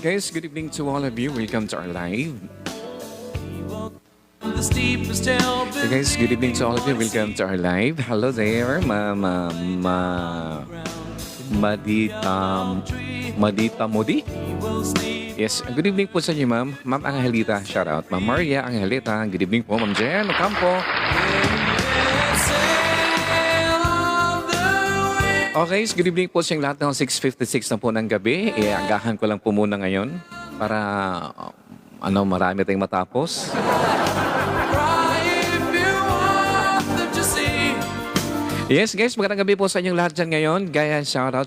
guys, good evening to all of you. Welcome to our live. Hey guys, good evening to all of you. Welcome to our live. Hello there, Madita Modi. Yes, good evening po sa inyo, ma'am. Ma'am Angelita, shout out. Ma'am Maria Angelita, good evening po. Ma'am Jen Ocampo. Okay, good evening po sa lahat ng 6:56 na po ng gabi. Iagahan ko lang po muna ngayon para marami tayong matapos. Yes, guys, magandang gabi po sa inyong lahat dyan ngayon. Gaya, shout out.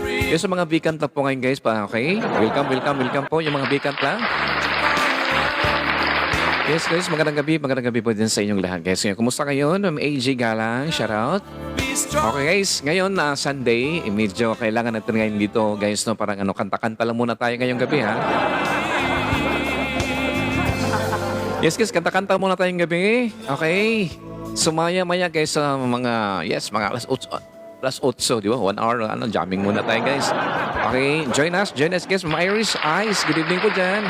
Yes, sa mga vacant na po ngayon, guys. Okay, welcome po yung mga vacant lang. Yes, guys, magandang gabi po din sa inyong lahat, guys. Kumusta kayo? Ma'am AJ Galang, shout out. Okay, guys, ngayon na Sunday, medyo kailangan natin ngayon dito, guys, no, parang kanta-kanta lang muna tayo ngayong gabi, ha? Yes, guys, kanta-kanta muna tayong gabi. Okay. Sumaya-maya, guys, sa mga alas 8, di ba? 1 hour, jamming muna tayo, guys. Okay, join us, guys. Ma'am Irish Eyes, good evening po dyan.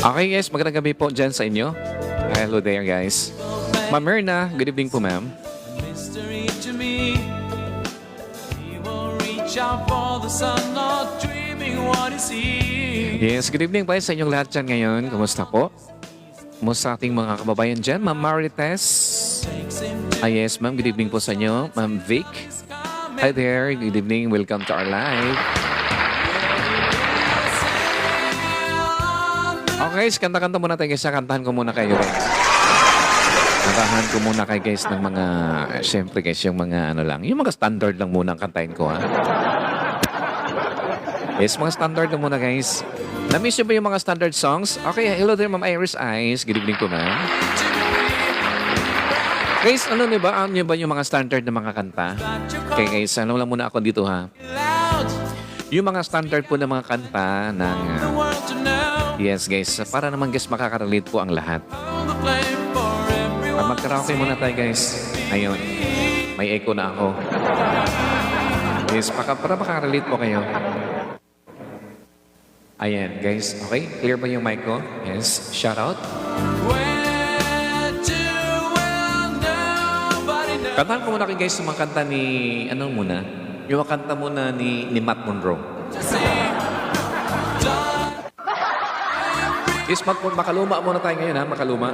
Okay, guys, magandang gabi po dyan sa inyo. Hello there, guys. Ma'am Myrna, good evening po, ma'am. Yes, good evening po sa inyong lahat dyan ngayon. Kumusta po? Kumusta ating mga kababayan dyan? Ma'am Marites. Yes, ma'am, good evening po sa inyo. Ma'am Vic. Hi there, good evening. Welcome to our live. Okay, kanta-kanta muna tayo, guys. Kantahan ko muna kayo, guys. Kantahan ko muna kayo, guys, ng mga, siyempre, guys, yung mga lang. Yung mga standard lang muna ang kantahin ko, ha? Yes, mga standard lang muna, guys. Na-miss nyo ba yung mga standard songs? Okay, hello there, Ma'am Iris Eyes. Good evening po, ma'am. Guys, ano nyo ba yung mga standard na mga kanta? Okay, guys, lang muna ako dito, ha? Yung mga standard po ng mga kanta ng... yes, guys. Para naman, guys, makaka-relate po ang lahat. Mag-karaoke muna tayo, guys. Ayun. May echo na ako. Yes, para makaka-relate po kayo. Ayan, guys. Okay? Clear ba yung mic ko? Yes. Shout out. Kantahan ko muna kayo, guys, yung mga kanta ni... Yung kanta muna ni Matt Monroe. Yes, makaluma muna tayo ngayon, ha? Makaluma.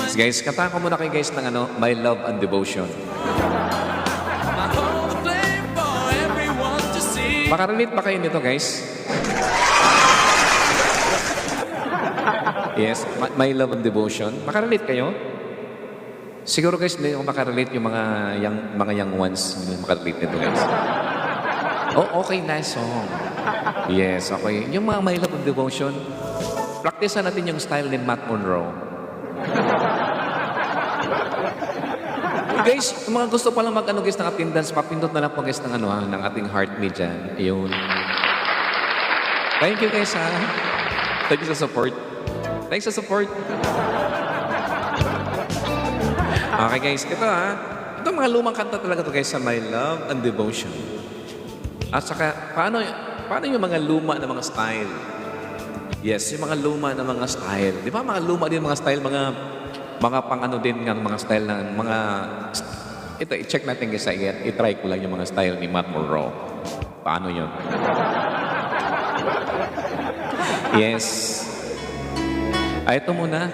Yes, guys, kantahan ko muna kayo, guys, ng My Love and Devotion. Makarelate ba kayo nito, guys? Yes, My Love and Devotion. Makarelate kayo? Siguro, guys, hindi ako makarelate yung mga young ones. Hindi makarelate nito, guys. Oh, okay, nice song. Yes, okay. Yung mga My Love and Devotion, practice natin yung style ni Matt Monroe. Guys, mga gusto pa lang guys, ng attendance, papindot na lang po, guys, ng ating heart me dyan. Ayun. Thank you, guys, ha. Thank you sa support. Thanks sa support. Okay, guys, ito, ha. Ito mga lumang kanta talaga to, guys, sa My Love and Devotion. At saka, paano yung mga luma na mga style? Yes, yung mga luma na mga style. Di ba mga luma din mga style, mga pang din ng mga style ng mga... Ito, i-check natin, guys, i-try ko lang yung mga style ni Matt Monroe. Paano yun? Yes. Ito muna.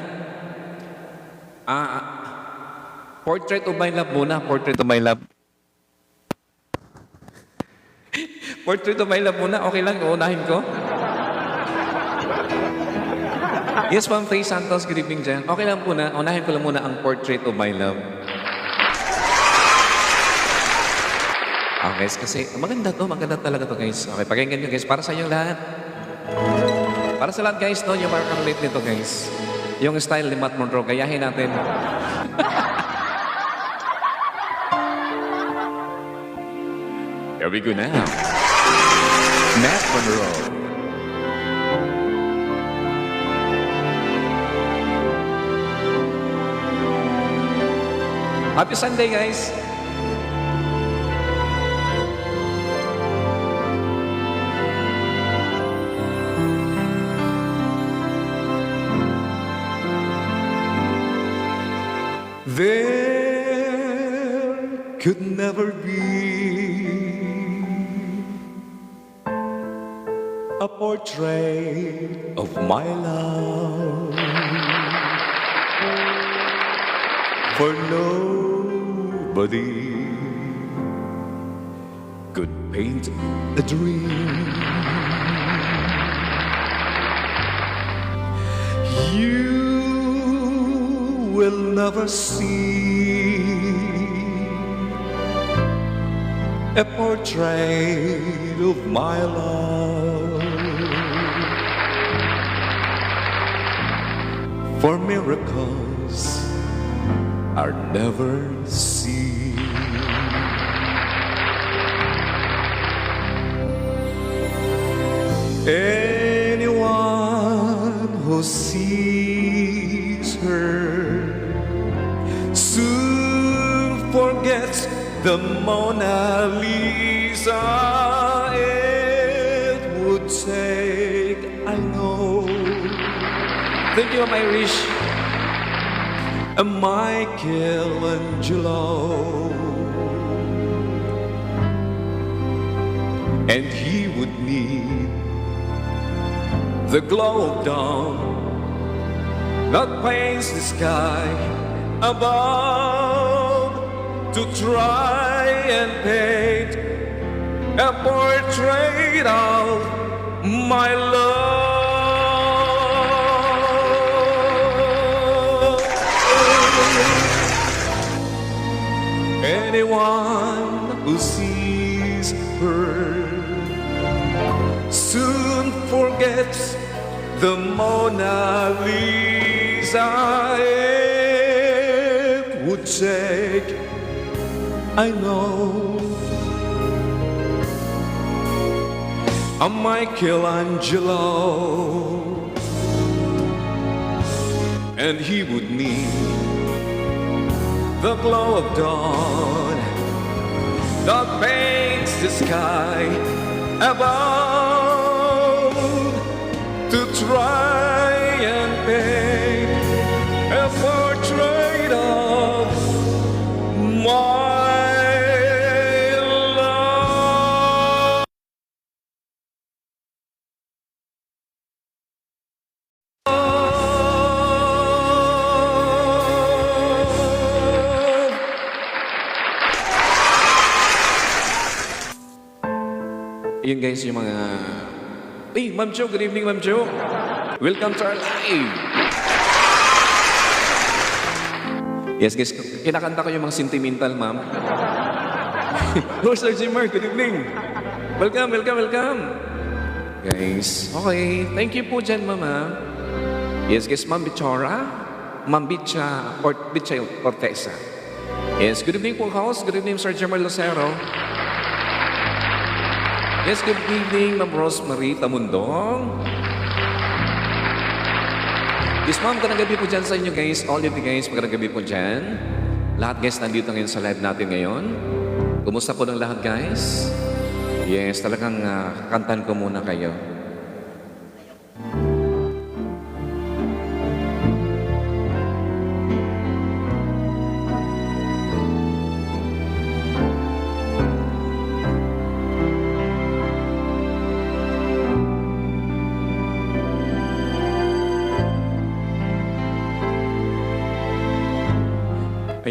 Portrait of My Love muna. Portrait of My Love. Portrait of My Love muna. Okay lang, uunahin ko. Yes, Ma'am Faye Santos, good evening dyan. Okay lang po na. Unahin ko lang muna ang Portrait of My Love. Okay, guys, kasi maganda talaga to, guys. Okay, pakinggan nyo, guys, para sa inyong lahat. Para sa lahat, guys, no, yung makaka-relate nito, guys. Yung style ni Matt Monroe, gayahin natin. Here we go now. Matt Monroe. Happy Sunday, guys. There could never be a portrait of my love, for nobody could paint a dream. You will never see a portrait of my love, for miracles are never seen. Anyone who sees her soon forgets the Mona Lisa. It would take, I know, Thank you, my Irish. a Michelangelo, and he would need the glow of dawn that paints the sky above to try and paint a portrait of my love. Anyone who sees her soon forgets the Mona Lisa. It would take, I know, a Michelangelo, and he would need the glow of dawn that paints the sky above to try and paint a portrait of my love. Yun guys, yung mga... Hey, Ma'am Jo, good evening, Ma'am Jo. Welcome to our live. Yes, guys, kinakanta ko yung mga sentimental, ma'am. Oh, Sir Jimmer, good evening. Welcome, welcome, welcome. Guys, okay. Thank you po dyan, mama. Yes, guys, Ma'am Bichora. Ma'am Bicha, Bicha Ortesa. Yes, good evening po, house. Good evening, Sir Jimmer Lucero. Yes, good evening, Ma'am Rosemary Tamundong. Yes, ma'am, magandang gabi po dyan sa inyo, guys. All of you guys, magandang gabi po dyan. Lahat, guys, nandito ngayon sa live natin ngayon. Kumusta po ng lahat, guys? Yes, talagang kantan ko muna kayo.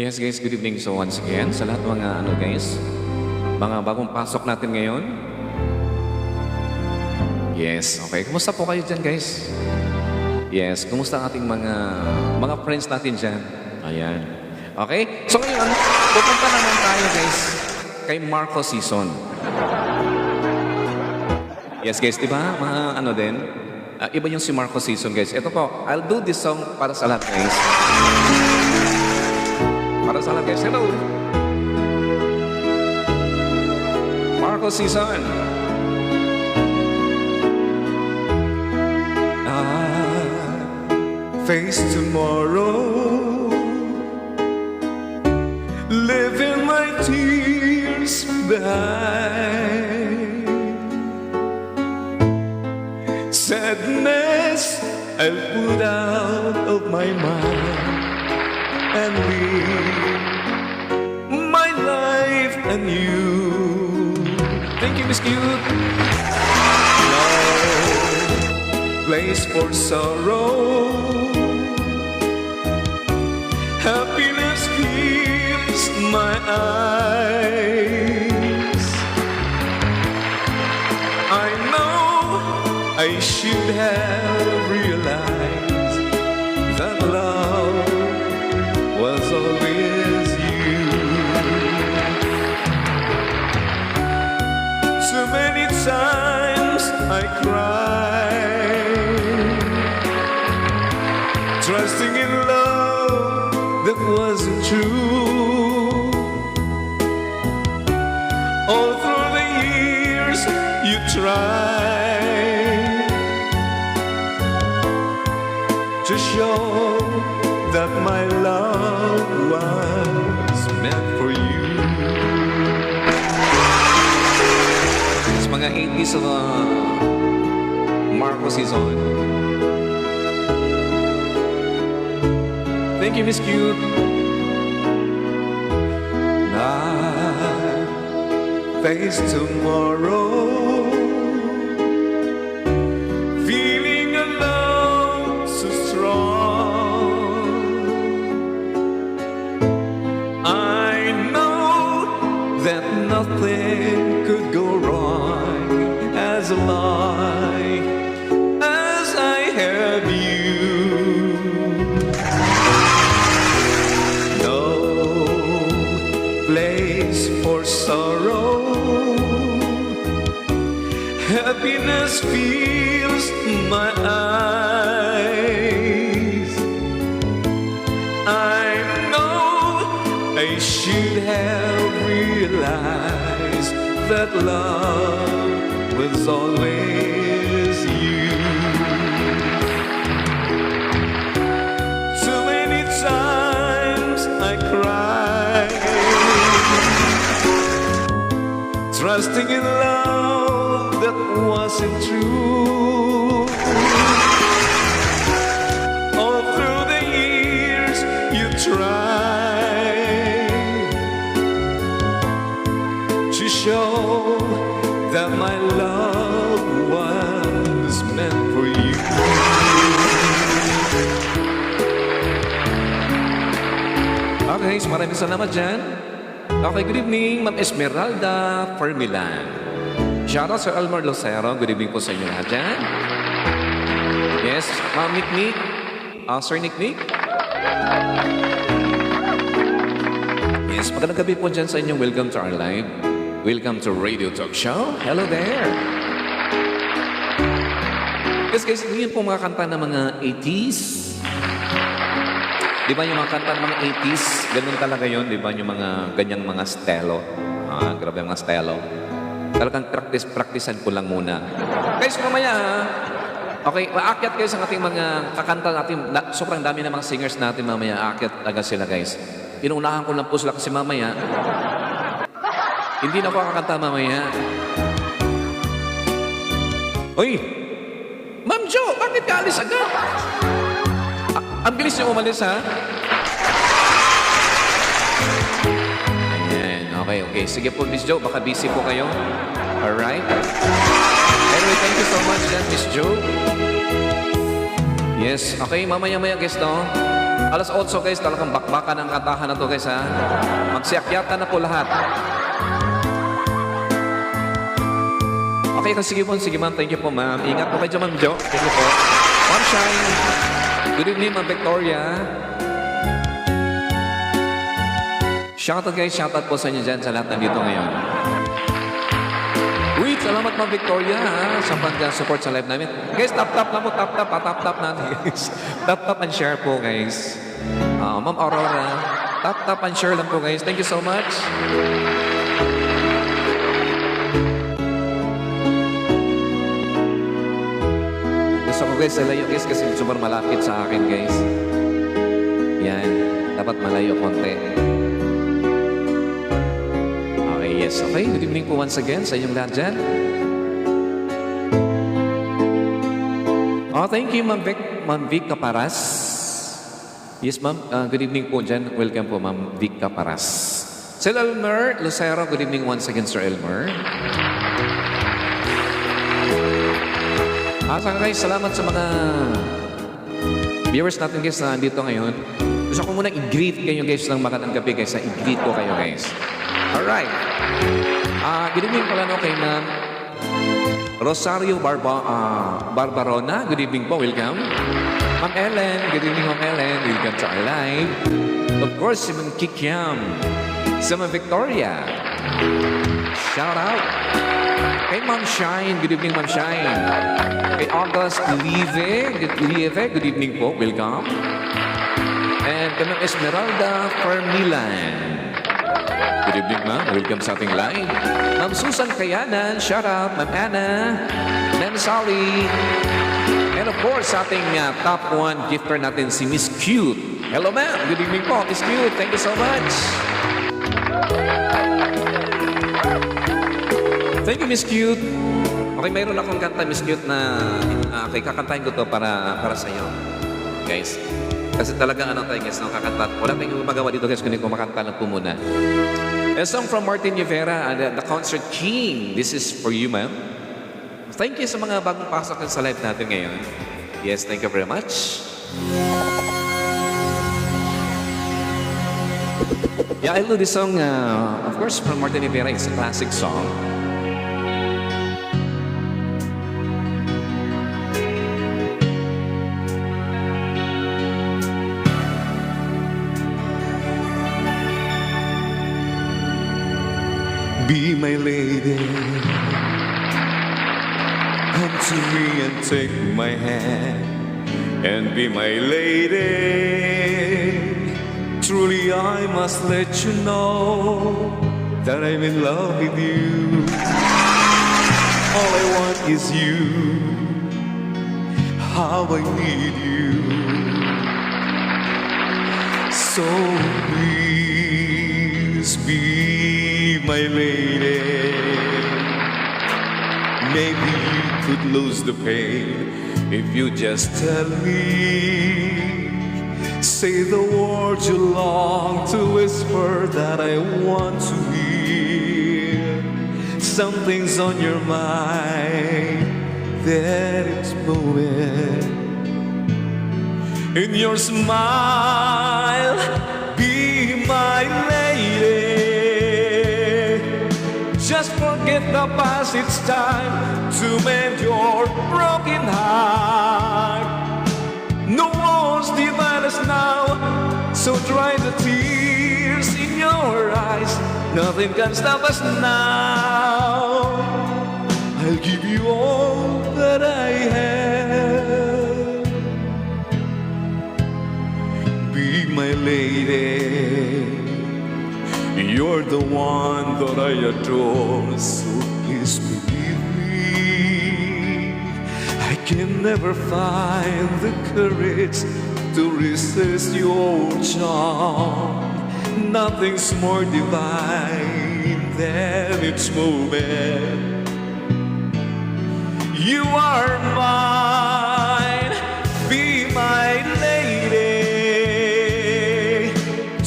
Yes guys, good evening so once again sa lahat mga guys, mga bagong pasok natin ngayon. Yes, okay. Kumusta po kayo dyan guys? Yes, kumusta ang ating mga friends natin dyan? Ayan. Okay, so ngayon, pupunta naman tayo guys kay Marco Season. Yes guys, di ba? Mga din, iba yung si Marco Season guys. Ito po, I'll do this song para sa lahat guys. Para sa lahat guys. Hello! Marco Season. Face tomorrow light. Sadness I'll put out of my mind and live my life anew. Thank you, Miss Cute. No place for sorrow. Happiness fills my eyes. I know I should have realized that love was always you. So many times I cried, trusting in love that wasn't true. All through the years you tried to show that my love was meant for you. Sa mga 80s sa mga Marco season. Thank you, Miss Cute. I face tomorrow, feeling a love so strong. I know that nothing could go wrong as long as I have you. No place for sorrow. Happiness fills my eyes. I know I should have realized that love was always you. So many times I cried, trusting in love that wasn't true. All through the years you tried to show that my love was meant for you. Okay, so maraming salamat dyan. Okay, good evening, Ma'am Esmeralda Fermilan. Shoutout Sir Elmer Lucero. Good evening po sa inyo lahat dyan. Yes, Ma'am Nick. Sir Nick. Yes, magandang gabi po dyan sa inyo. Welcome to our live. Welcome to Radio Talk Show. Hello there. Yes, guys, yun po mga kanta ng mga 80s. Di ba yung mga kanta ng mga 80s, ganun talaga yun, di ba? Yung mga ganyang mga stelo. Grabe ang mga stelo. Talagang practicean ko lang muna. Guys, mamaya ha. Okay, aakyat kayo sa ating mga kakanta natin. Sobrang dami ng mga singers natin mamaya. Aakyat talaga sila, guys. Inuunahan ko lang po sila kasi mamaya. Hindi na ako kakanta mamaya. Uy! Ma'am Jo, bakit ka alis agad? Ang bilis niyo umalis, ha? Ayan, okay. Sige po, Miss Jo, baka busy po kayo. Alright? Anyway, thank you so much, Miss Jo. Yes, okay, mamaya-maya, guys, no? Alas 8, guys, talagang bakbakan ang kantahan na to, guys, ha? Magsiakyatan na po lahat. Okay, sige ma'am. Thank you po, ma'am. Ingat po kayo, Ma'am Jo. Thank you po. Ma'am Shine. Good evening, Ma'am Victoria. Shoutout guys, shoutout po sa inyo dyan sa lahat nandito ngayon. Wait, salamat Ma'am Victoria ha, sa pag-support sa live namin. Guys, tap na po, tap natin guys. Tap and share po guys. Ma'am Aurora, tap and share lang po guys. Thank you so much. Gusto ko guys, salayo guys kasi super malapit sa akin guys. Yan, dapat malayo konti. Okay, Yes, okay. Good evening po once again sa inyong lahat dyan. Oh, thank you, Ma'am Vic Caparas. Yes, ma'am. Good evening po dyan. Welcome po, Ma'am Vic Caparas. Sir Elmer Lucero, good evening once again, Sir Elmer. Saka guys, salamat sa mga viewers natin guys na dito ngayon. Gusto ko muna i-greet kayo guys ng magandang gabi guys. I-greet ko kayo guys. Alright. Good evening pala no kay Ma'am Rosario Barbarona. Good evening po. Welcome. Ma'am Ellen. Good evening Ma'am Ellen. Welcome to our live. Of course, si Ma'am Kikiam. Si Ma'am Victoria. Shout out. Kay Ma'am Shine. Good evening Ma'am Shine. Kay August Lieve. Good evening po. Welcome. And kay Ma'am Esmeralda Fermilan. Good evening, ma'am. Welcome sa ating live. Ma'am Susan Kayanan, shout out. Ma'am Anna, Ma'am Sally. And of course, sa ating top 1 gifter natin, si Miss Cute. Hello, ma'am. Good evening po, Miss Cute. Thank you so much. Thank you, Miss Cute. Okay, mayroon akong kanta, Miss Cute, na kakantahin ko to para sa iyo. Guys. Kasi talagang tayo guys, kakanta. Wala tayong magawa dito guys, kundi kumakanta lang po muna. A song from Martin Rivera, the Concert King. This is for you, ma'am. Thank you sa mga bagong pasok sa live natin ngayon. Yes, thank you very much. Yeah, I love this song, of course, from Martin Rivera. It's a classic song. Be my lady, come to me and take my hand and be my lady. Truly I must let you know that I'm in love with you. All I want is you, how I need you. So please be my lady. Maybe you could lose the pain if you just tell me. Say the words you long to whisper that I want to hear. Something's on your mind that it's moving. In your smile, be my lady. Just forget the past, it's time to mend your broken heart. No walls divide us now, so dry the tears in your eyes. Nothing can stop us now. I'll give you all that I have. Be my lady. You're the one that I adore, so please believe me. I can never find the courage to resist your charm. Nothing's more divine than its moment. You are mine, be my lady.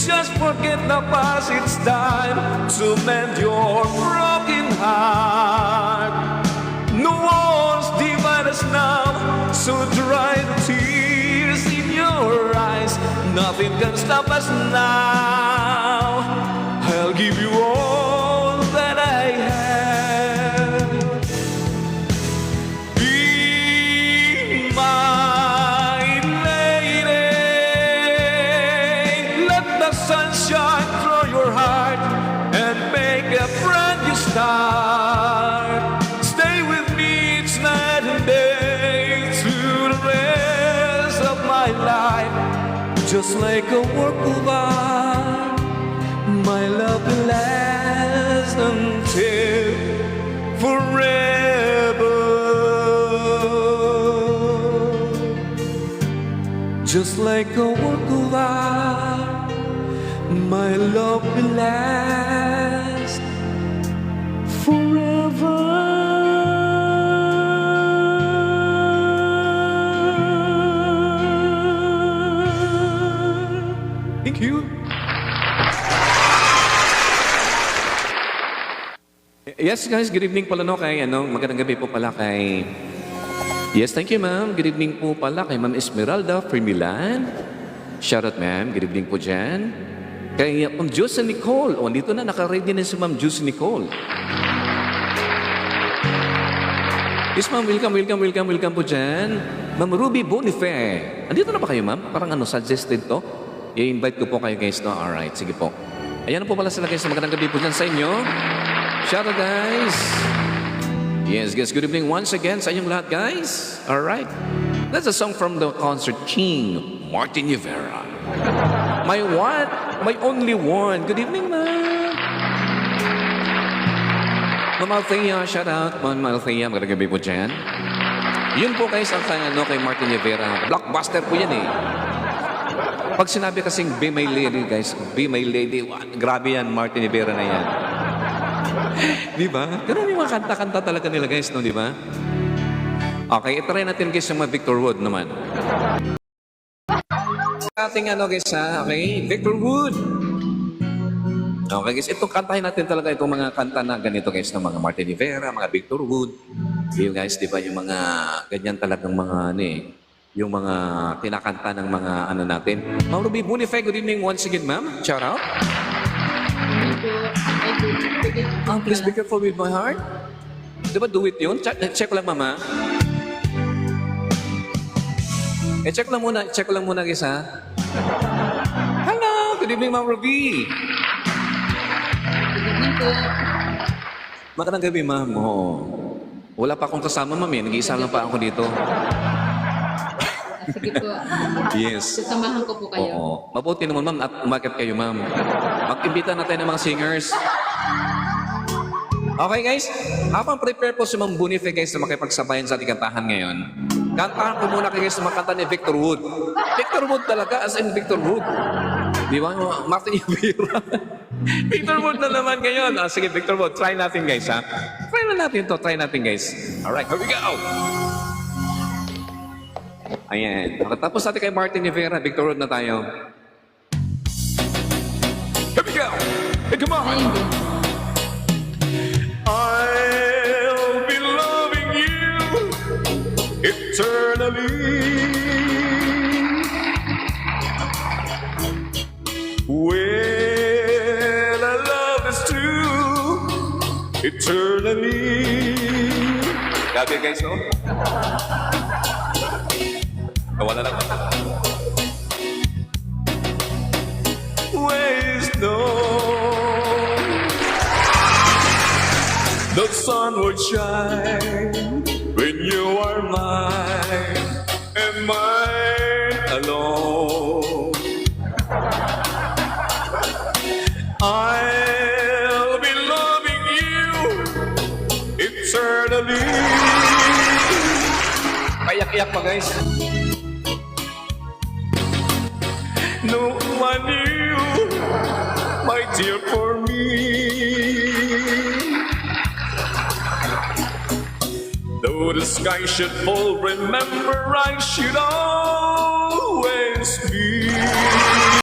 Just forget the past, it's time to mend your broken heart. No walls divide us now, so dry the tears in your eyes. Nothing can stop us now. I'll give you all that I have. Be my lady. Let the sunshine through your heart and make a brand new start. Stay with me each night and day through the rest of my life. Just like a work of art, my love will last until forever. Just like a work of art, my love will last forever. Thank you. Yes, guys, good evening pala no kay magandang gabi po pala kay Yes, thank you, ma'am. Good evening po pala kay Ma'am Esmeralda Frimilan. Shout out, ma'am. Good evening po dyan. Kay Ma'am Jose Nicole. O, dito na, naka-ready na si Ma'am Jose Nicole. Yes, ma'am. Welcome po dyan. Ma'am Ruby Boniface. Andito na ba kayo, ma'am? Parang suggested to. I-invite ko po kayo, guys, no? Alright, sige po. Ayan na po pala sila, guys. Magandang gabi po dyan sa inyo. Shout out, guys. Yes, good evening once again sa inyong lahat, guys. All right. That's a song from the concert King, Martin Rivera. My what? My only one. Good evening, ma'am. Ma'am Althea, shout out. Ma'am Althea, magandang gabi po dyan. Yun po, guys, ang kay Martin Rivera. Blockbuster po yan, eh. Pag sinabi kasing Be My Lady, guys, Be My Lady, grabe yan, Martin Rivera na yan. Di ba? Ganun yung mga kanta-kanta talaga nila, guys, no? Di ba? Okay, itry natin, guys, yung mga Victor Wood naman. Ating guys, ha? Okay, Victor Wood. Okay, guys, itong kantahin natin talaga itong mga kanta na ganito, guys, ng mga Martin Rivera, mga Victor Wood. Yung guys, di ba, yung mga ganyan talagang mga, yung mga kinakanta ng mga natin. Ma'am Ruby Boniface, good evening once again, ma'am. Shout out. Please be careful with my heart. Di ba do it yun? Check lang, mama. Check lang muna, guys, ha? Hello! Good evening, Ma'am Ruby. Good evening po. Magandang gabi, ma'am. Oo. Wala pa akong kasama, ma'am. Nag-iisa lang pa ako dito. Sige po. Yes. Sasamahan ko po kayo. Oo. Mabuti naman, ma'am, at umakit kayo, ma'am. Mag-imbita na tayo ng mga singers. Okay, guys. Habang prepare po si Ma'am Boniface, guys, na makipagsabayan sa ating kantahan ngayon, kantahan ko muna kayo, guys, sa mga kanta ni Victor Wood. Victor Wood talaga, as in Victor Wood. Di ba? Martin Rivera. Victor Wood na naman ngayon. Sige, Victor Wood, try natin, guys, ha? Try natin, guys. Alright, here we go! Ayan. Tapos natin kay Martin Rivera, Victor Wood na tayo. Here we go. Hey, come on. Ayun. I'll be loving you eternally. When our love is true, eternally. Grabe, guys, no? Nawala lang. Ways no, the sun would shine when you are mine and mine alone. I'll be loving you eternally. Payak-iyak pa, guys. No one knew, my dear, for me. Though the sky should fall, remember I should always be.